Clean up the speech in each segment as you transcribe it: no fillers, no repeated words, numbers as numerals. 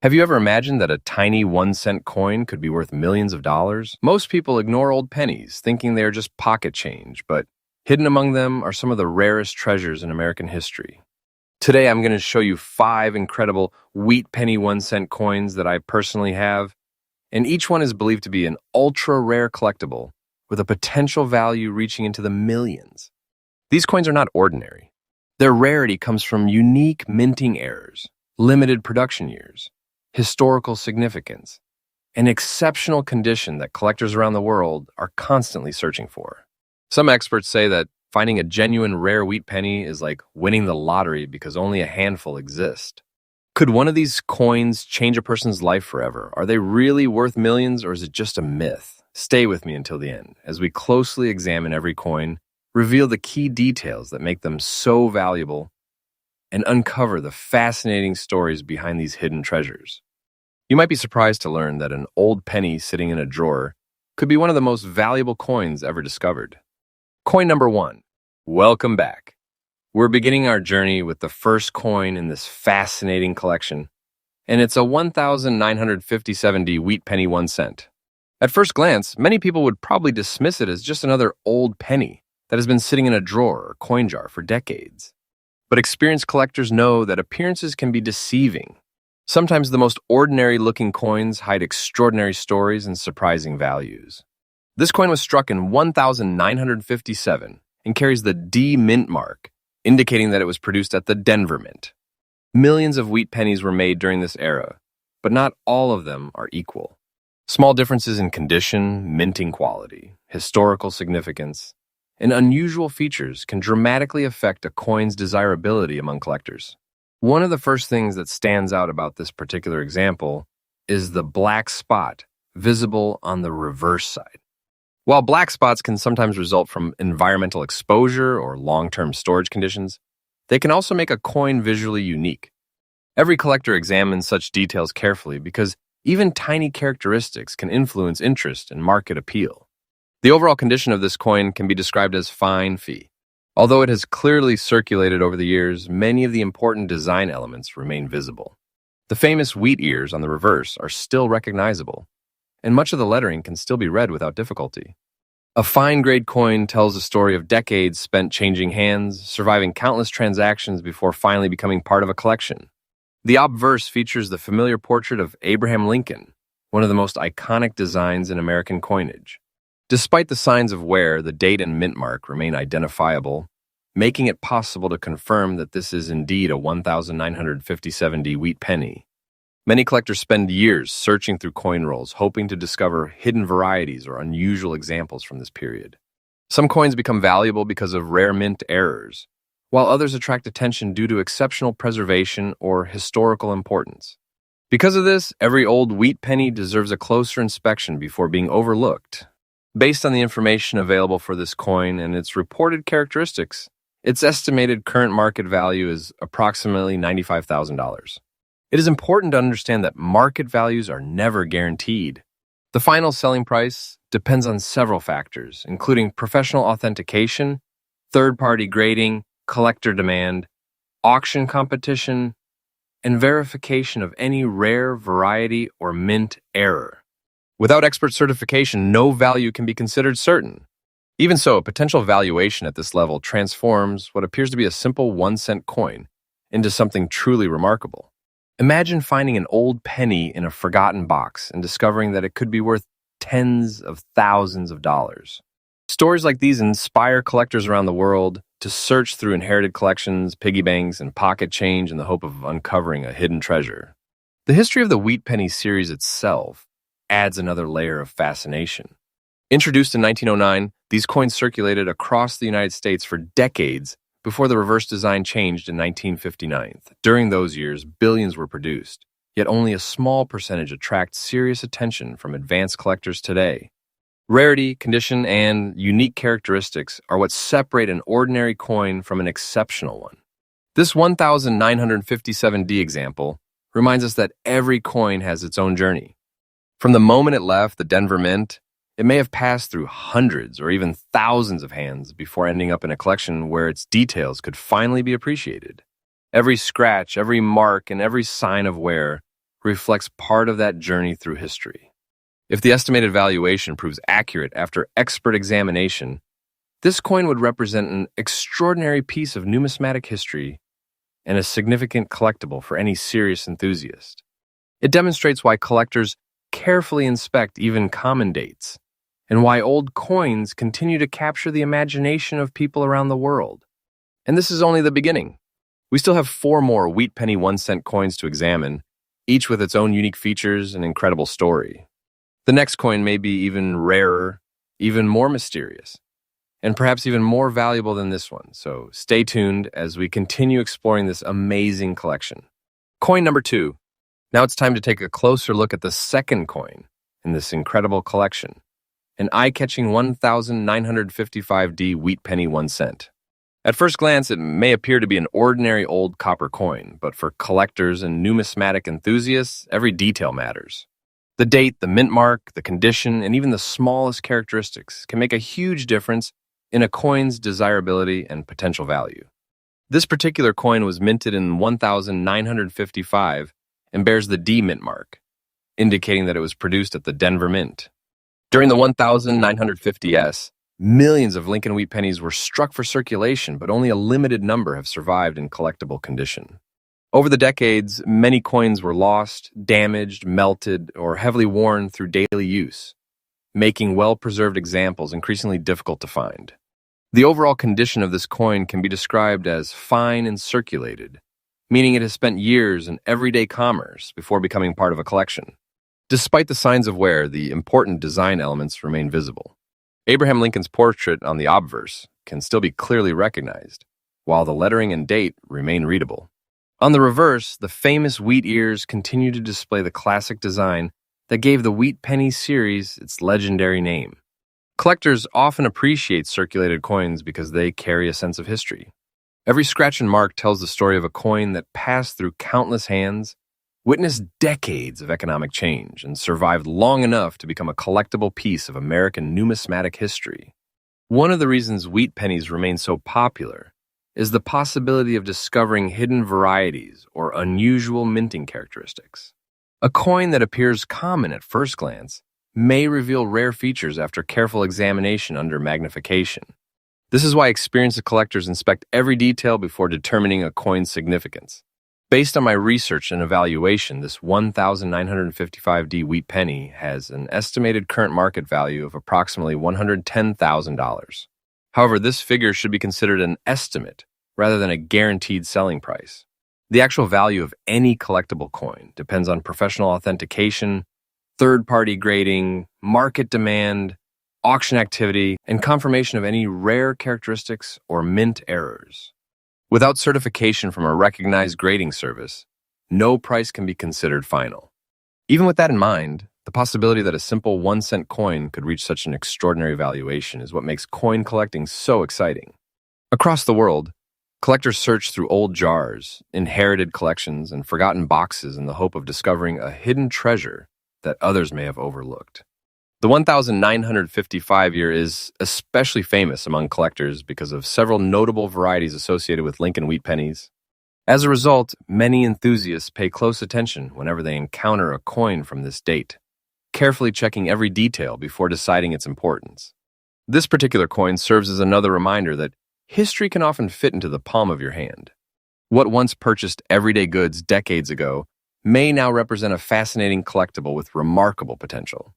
Have you ever imagined that a tiny 1-cent coin could be worth millions of dollars? Most people ignore old pennies, thinking they are just pocket change, but hidden among them are some of the rarest treasures in American history. Today, I'm going to show you 5 incredible wheat penny 1-cent coins that I personally have, and each one is believed to be an ultra-rare collectible with a potential value reaching into the millions. These coins are not ordinary. Their rarity comes from unique minting errors, limited production years, historical significance, and exceptional condition that collectors around the world are constantly searching for. Some experts say that finding a genuine rare wheat penny is like winning the lottery because only a handful exist. Could one of these coins change a person's life forever? Are they really worth millions, or is it just a myth? Stay with me until the end, as we closely examine every coin, reveal the key details that make them so valuable, and uncover the fascinating stories behind these hidden treasures. You might be surprised to learn that an old penny sitting in a drawer could be one of the most valuable coins ever discovered. Coin number 1. Welcome back. We're beginning our journey with the first coin in this fascinating collection, and it's a 1957 wheat penny 1 cent. At first glance, many people would probably dismiss it as just another old penny that has been sitting in a drawer or coin jar for decades. But experienced collectors know that appearances can be deceiving. Sometimes the most ordinary-looking coins hide extraordinary stories and surprising values. This coin was struck in 1957 and carries the D Mint mark, indicating that it was produced at the Denver Mint. Millions of wheat pennies were made during this era, but not all of them are equal. Small differences in condition, minting quality, historical significance, and unusual features can dramatically affect a coin's desirability among collectors. One of the first things that stands out about this particular example is the black spot visible on the reverse side. While black spots can sometimes result from environmental exposure or long-term storage conditions, they can also make a coin visually unique. Every collector examines such details carefully because even tiny characteristics can influence interest and market appeal. The overall condition of this coin can be described as fine fee. Although it has clearly circulated over the years, many of the important design elements remain visible. The famous wheat ears on the reverse are still recognizable, and much of the lettering can still be read without difficulty. A fine-grade coin tells a story of decades spent changing hands, surviving countless transactions before finally becoming part of a collection. The obverse features the familiar portrait of Abraham Lincoln, one of the most iconic designs in American coinage. Despite the signs of wear, the date and mint mark remain identifiable, making it possible to confirm that this is indeed a 1957 wheat penny. Many collectors spend years searching through coin rolls, hoping to discover hidden varieties or unusual examples from this period. Some coins become valuable because of rare mint errors, while others attract attention due to exceptional preservation or historical importance. Because of this, every old wheat penny deserves a closer inspection before being overlooked. Based on the information available for this coin and its reported characteristics, its estimated current market value is approximately $95,000. It is important to understand that market values are never guaranteed. The final selling price depends on several factors, including professional authentication, third-party grading, collector demand, auction competition, and verification of any rare variety or mint error. Without expert certification, no value can be considered certain. Even so, a potential valuation at this level transforms what appears to be a simple 1-cent coin into something truly remarkable. Imagine finding an old penny in a forgotten box and discovering that it could be worth tens of thousands of dollars. Stories like these inspire collectors around the world to search through inherited collections, piggy banks, and pocket change in the hope of uncovering a hidden treasure. The history of the Wheat Penny series itself adds another layer of fascination. Introduced in 1909, these coins circulated across the United States for decades before the reverse design changed in 1959. During those years, billions were produced, yet only a small percentage attract serious attention from advanced collectors today. Rarity, condition, and unique characteristics are what separate an ordinary coin from an exceptional one. This 1957 example reminds us that every coin has its own journey. From the moment it left the Denver Mint, it may have passed through hundreds or even thousands of hands before ending up in a collection where its details could finally be appreciated. Every scratch, every mark, and every sign of wear reflects part of that journey through history. If the estimated valuation proves accurate after expert examination, this coin would represent an extraordinary piece of numismatic history and a significant collectible for any serious enthusiast. It demonstrates why collectors carefully inspect even common dates, and why old coins continue to capture the imagination of people around the world. And this is only the beginning. We still have 4 more wheat penny 1-cent coins to examine, each with its own unique features and incredible story. The next coin may be even rarer, even more mysterious, and perhaps even more valuable than this one, so stay tuned as we continue exploring this amazing collection. Coin number 2. Now it's time to take a closer look at the second coin in this incredible collection, an eye-catching 1955D wheat penny 1 cent. At first glance, it may appear to be an ordinary old copper coin, but for collectors and numismatic enthusiasts, every detail matters. The date, the mint mark, the condition, and even the smallest characteristics can make a huge difference in a coin's desirability and potential value. This particular coin was minted in 1955 and bears the D mint mark, indicating that it was produced at the Denver Mint. During the 1950s, millions of Lincoln Wheat Pennies were struck for circulation, but only a limited number have survived in collectible condition. Over the decades, many coins were lost, damaged, melted, or heavily worn through daily use, making well-preserved examples increasingly difficult to find. The overall condition of this coin can be described as fine and circulated, meaning it has spent years in everyday commerce before becoming part of a collection. Despite the signs of wear, the important design elements remain visible. Abraham Lincoln's portrait on the obverse can still be clearly recognized, while the lettering and date remain readable. On the reverse, the famous wheat ears continue to display the classic design that gave the Wheat Penny series its legendary name. Collectors often appreciate circulated coins because they carry a sense of history. Every scratch and mark tells the story of a coin that passed through countless hands, witnessed decades of economic change, and survived long enough to become a collectible piece of American numismatic history. One of the reasons wheat pennies remain so popular is the possibility of discovering hidden varieties or unusual minting characteristics. A coin that appears common at first glance may reveal rare features after careful examination under magnification. This is why experienced collectors inspect every detail before determining a coin's significance. Based on my research and evaluation, this 1955D wheat penny has an estimated current market value of approximately $110,000. However, this figure should be considered an estimate rather than a guaranteed selling price. The actual value of any collectible coin depends on professional authentication, third-party grading, market demand, auction activity, and confirmation of any rare characteristics or mint errors. Without certification from a recognized grading service, no price can be considered final. Even with that in mind, the possibility that a simple 1-cent coin could reach such an extraordinary valuation is what makes coin collecting so exciting. Across the world, collectors search through old jars, inherited collections, and forgotten boxes in the hope of discovering a hidden treasure that others may have overlooked. The 1955 year is especially famous among collectors because of several notable varieties associated with Lincoln Wheat Pennies. As a result, many enthusiasts pay close attention whenever they encounter a coin from this date, carefully checking every detail before deciding its importance. This particular coin serves as another reminder that history can often fit into the palm of your hand. What once purchased everyday goods decades ago may now represent a fascinating collectible with remarkable potential.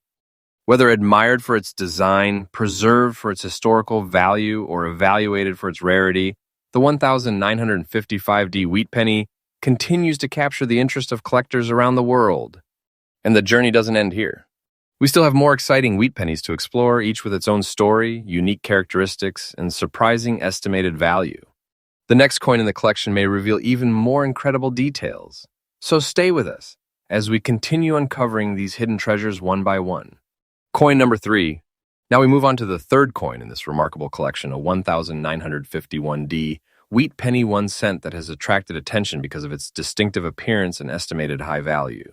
Whether admired for its design, preserved for its historical value, or evaluated for its rarity, the 1955D wheat penny continues to capture the interest of collectors around the world. And the journey doesn't end here. We still have more exciting wheat pennies to explore, each with its own story, unique characteristics, and surprising estimated value. The next coin in the collection may reveal even more incredible details. So stay with us as we continue uncovering these hidden treasures one by one. Coin number 3. Now we move on to the third coin in this remarkable collection, a 1951D wheat penny 1 cent that has attracted attention because of its distinctive appearance and estimated high value.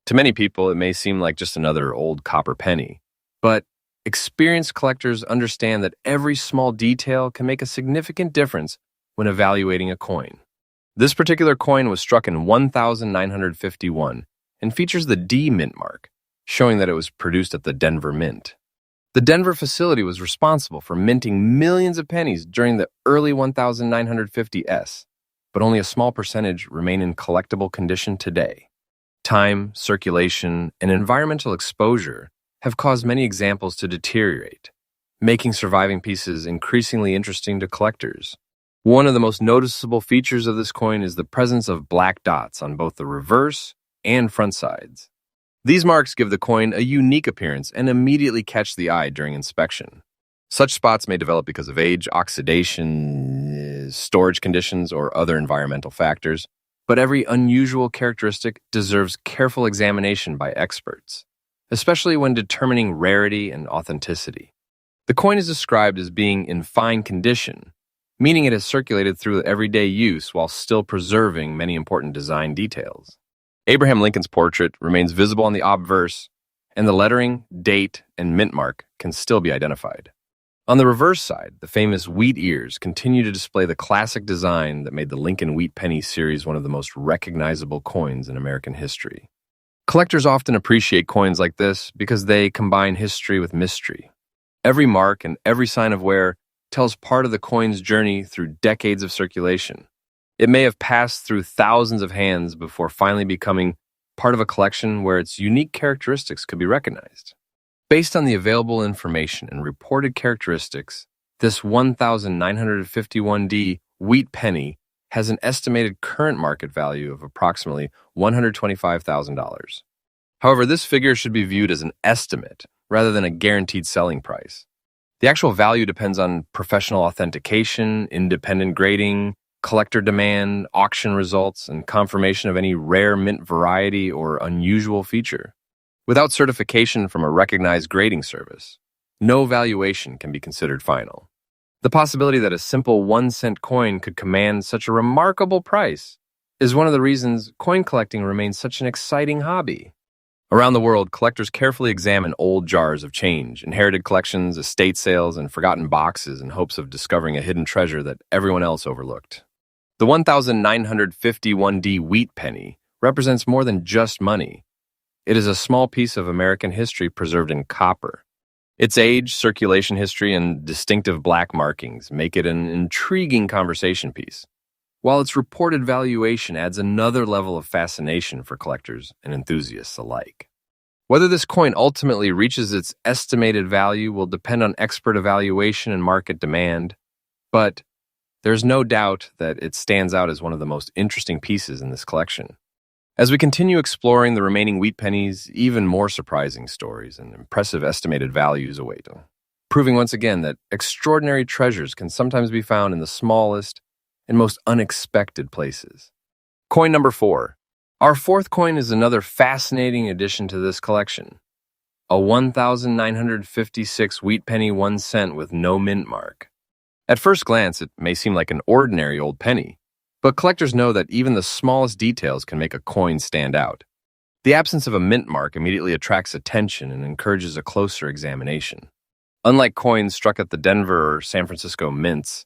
To many people, it may seem like just another old copper penny, but experienced collectors understand that every small detail can make a significant difference when evaluating a coin. This particular coin was struck in 1951 and features the D mint mark, showing that it was produced at the Denver Mint. The Denver facility was responsible for minting millions of pennies during the early 1950s, but only a small percentage remain in collectible condition today. Time, circulation, and environmental exposure have caused many examples to deteriorate, making surviving pieces increasingly interesting to collectors. One of the most noticeable features of this coin is the presence of black dots on both the reverse and front sides. These marks give the coin a unique appearance and immediately catch the eye during inspection. Such spots may develop because of age, oxidation, storage conditions, or other environmental factors, but every unusual characteristic deserves careful examination by experts, especially when determining rarity and authenticity. The coin is described as being in fine condition, meaning it has circulated through everyday use while still preserving many important design details. Abraham Lincoln's portrait remains visible on the obverse, and the lettering, date, and mint mark can still be identified. On the reverse side, the famous wheat ears continue to display the classic design that made the Lincoln Wheat Penny series one of the most recognizable coins in American history. Collectors often appreciate coins like this because they combine history with mystery. Every mark and every sign of wear tells part of the coin's journey through decades of circulation. It may have passed through thousands of hands before finally becoming part of a collection where its unique characteristics could be recognized. Based on the available information and reported characteristics, this 1951D wheat penny has an estimated current market value of approximately $125,000. However, this figure should be viewed as an estimate rather than a guaranteed selling price. The actual value depends on professional authentication, independent grading, collector demand, auction results, and confirmation of any rare mint variety or unusual feature. Without certification from a recognized grading service, no valuation can be considered final. The possibility that a simple 1-cent coin could command such a remarkable price is one of the reasons coin collecting remains such an exciting hobby. Around the world, collectors carefully examine old jars of change, inherited collections, estate sales, and forgotten boxes in hopes of discovering a hidden treasure that everyone else overlooked. The 1951D wheat penny represents more than just money. It is a small piece of American history preserved in copper. Its age, circulation history, and distinctive black markings make it an intriguing conversation piece, while its reported valuation adds another level of fascination for collectors and enthusiasts alike. Whether this coin ultimately reaches its estimated value will depend on expert evaluation and market demand, but there's no doubt that it stands out as one of the most interesting pieces in this collection. As we continue exploring the remaining wheat pennies, even more surprising stories and impressive estimated values await, proving once again that extraordinary treasures can sometimes be found in the smallest and most unexpected places. Coin number 4. Our fourth coin is another fascinating addition to this collection. A 1956 wheat penny 1 cent with no mint mark. At first glance, it may seem like an ordinary old penny, but collectors know that even the smallest details can make a coin stand out. The absence of a mint mark immediately attracts attention and encourages a closer examination. Unlike coins struck at the Denver or San Francisco mints,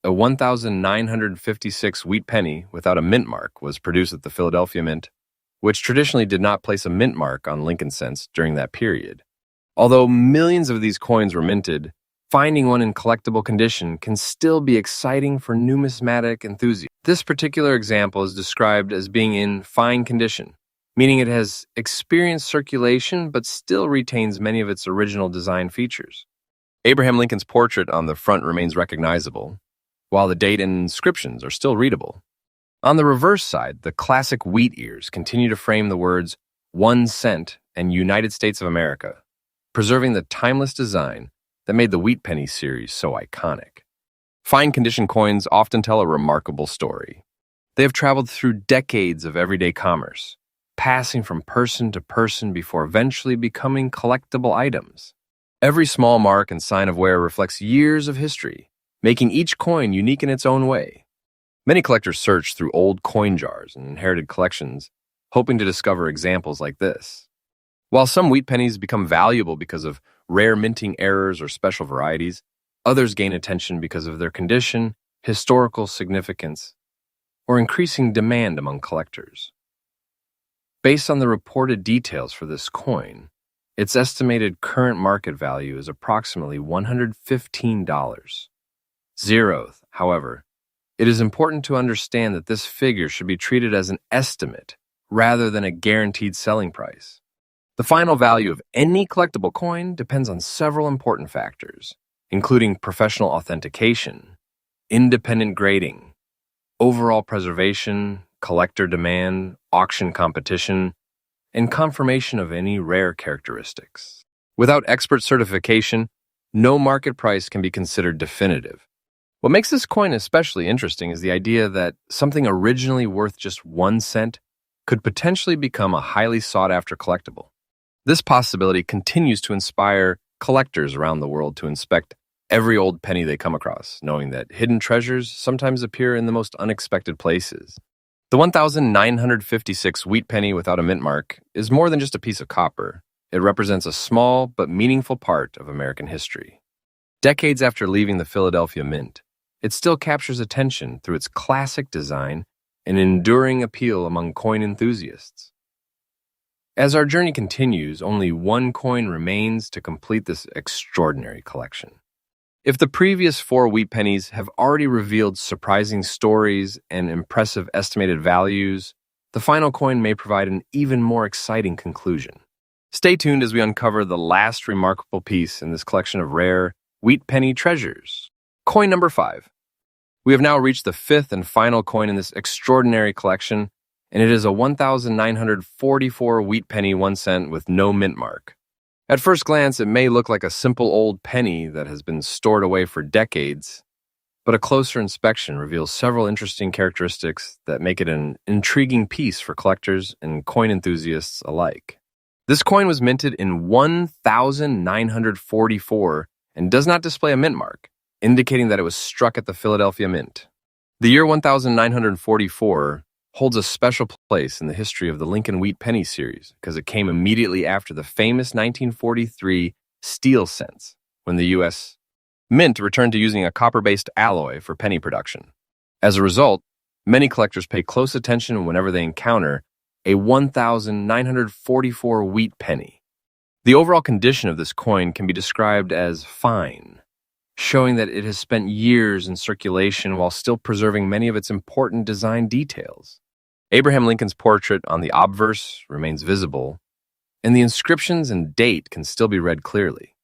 a 1956 wheat penny without a mint mark was produced at the Philadelphia Mint, which traditionally did not place a mint mark on Lincoln cents during that period. Although millions of these coins were minted, finding one in collectible condition can still be exciting for numismatic enthusiasts. This particular example is described as being in fine condition, meaning it has experienced circulation but still retains many of its original design features. Abraham Lincoln's portrait on the front remains recognizable, while the date and inscriptions are still readable. On the reverse side, the classic wheat ears continue to frame the words 1 cent and United States of America, preserving the timeless design that made the Wheat Penny series so iconic. Fine condition coins often tell a remarkable story. They have traveled through decades of everyday commerce, passing from person to person before eventually becoming collectible items. Every small mark and sign of wear reflects years of history, making each coin unique in its own way. Many collectors search through old coin jars and inherited collections, hoping to discover examples like this. While some wheat pennies become valuable because of rare minting errors or special varieties, others gain attention because of their condition, historical significance, or increasing demand among collectors. Based on the reported details for this coin, its estimated current market value is approximately $115. Zeroth, however, it is important to understand that this figure should be treated as an estimate rather than a guaranteed selling price. The final value of any collectible coin depends on several important factors, including professional authentication, independent grading, overall preservation, collector demand, auction competition, and confirmation of any rare characteristics. Without expert certification, no market price can be considered definitive. What makes this coin especially interesting is the idea that something originally worth just 1 cent could potentially become a highly sought-after collectible. This possibility continues to inspire collectors around the world to inspect every old penny they come across, knowing that hidden treasures sometimes appear in the most unexpected places. The 1956 wheat penny without a mint mark is more than just a piece of copper. It represents a small but meaningful part of American history. Decades after leaving the Philadelphia Mint, it still captures attention through its classic design and enduring appeal among coin enthusiasts. As our journey continues, only one coin remains to complete this extraordinary collection. If the previous 4 wheat pennies have already revealed surprising stories and impressive estimated values, the final coin may provide an even more exciting conclusion. Stay tuned as we uncover the last remarkable piece in this collection of rare wheat penny treasures. Coin number 5. We have now reached the 5th and final coin in this extraordinary collection, and it is a 1944 wheat penny 1 cent with no mint mark. At first glance, it may look like a simple old penny that has been stored away for decades, but a closer inspection reveals several interesting characteristics that make it an intriguing piece for collectors and coin enthusiasts alike. This coin was minted in 1944 and does not display a mint mark, indicating that it was struck at the Philadelphia Mint. The year 1944 holds a special place in the history of the Lincoln Wheat Penny series because it came immediately after the famous 1943 steel cents, when the U.S. Mint returned to using a copper-based alloy for penny production. As a result, many collectors pay close attention whenever they encounter a 1944 wheat penny. The overall condition of this coin can be described as fine, showing that it has spent years in circulation while still preserving many of its important design details. Abraham Lincoln's portrait on the obverse remains visible, and the inscriptions and date can still be read clearly.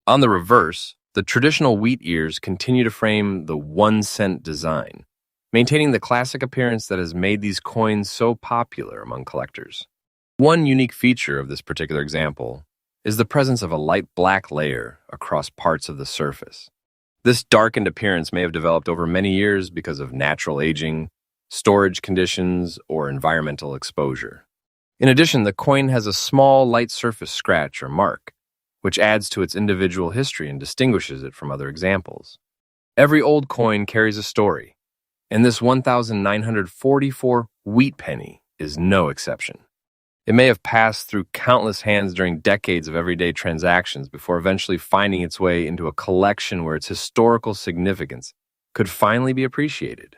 On the reverse, the traditional wheat ears continue to frame the 1 cent design, maintaining the classic appearance that has made these coins so popular among collectors. One unique feature of this particular example is the presence of a light black layer across parts of the surface. This darkened appearance may have developed over many years because of natural aging, storage conditions, or environmental exposure. In addition, the coin has a small light surface scratch or mark, which adds to its individual history and distinguishes it from other examples. Every old coin carries a story, and this 1944 wheat penny is no exception. It may have passed through countless hands during decades of everyday transactions before eventually finding its way into a collection where its historical significance could finally be appreciated.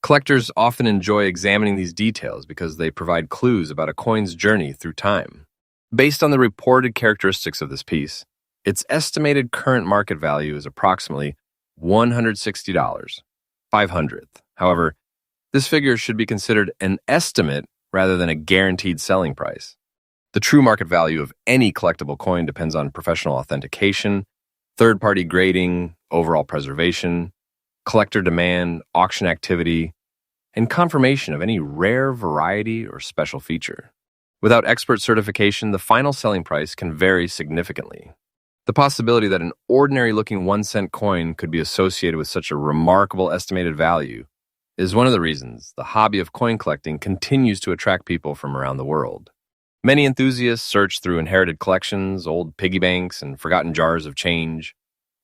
Collectors often enjoy examining these details because they provide clues about a coin's journey through time. Based on the reported characteristics of this piece, its estimated current market value is approximately $160, 500th. However, this figure should be considered an estimate rather than a guaranteed selling price. The true market value of any collectible coin depends on professional authentication, third-party grading, overall preservation, collector demand, auction activity, and confirmation of any rare variety or special feature. Without expert certification, the final selling price can vary significantly. The possibility that an ordinary-looking 1 cent coin could be associated with such a remarkable estimated value is one of the reasons the hobby of coin collecting continues to attract people from around the world. Many enthusiasts search through inherited collections, old piggy banks, and forgotten jars of change,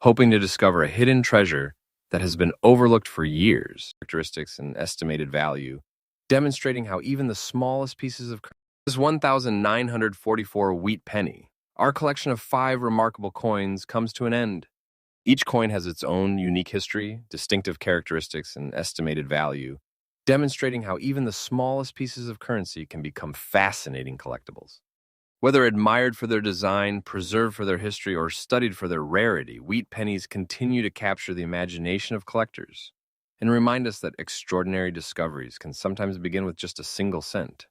hoping to discover a hidden treasure that has been overlooked for years. Characteristics and estimated value, demonstrating how even the smallest pieces of this 1944 wheat penny, our collection of 5 remarkable coins, comes to an end. Each coin has its own unique history, distinctive characteristics, and estimated value, demonstrating how even the smallest pieces of currency can become fascinating collectibles. Whether admired for their design, preserved for their history, or studied for their rarity, wheat pennies continue to capture the imagination of collectors and remind us that extraordinary discoveries can sometimes begin with just a single cent.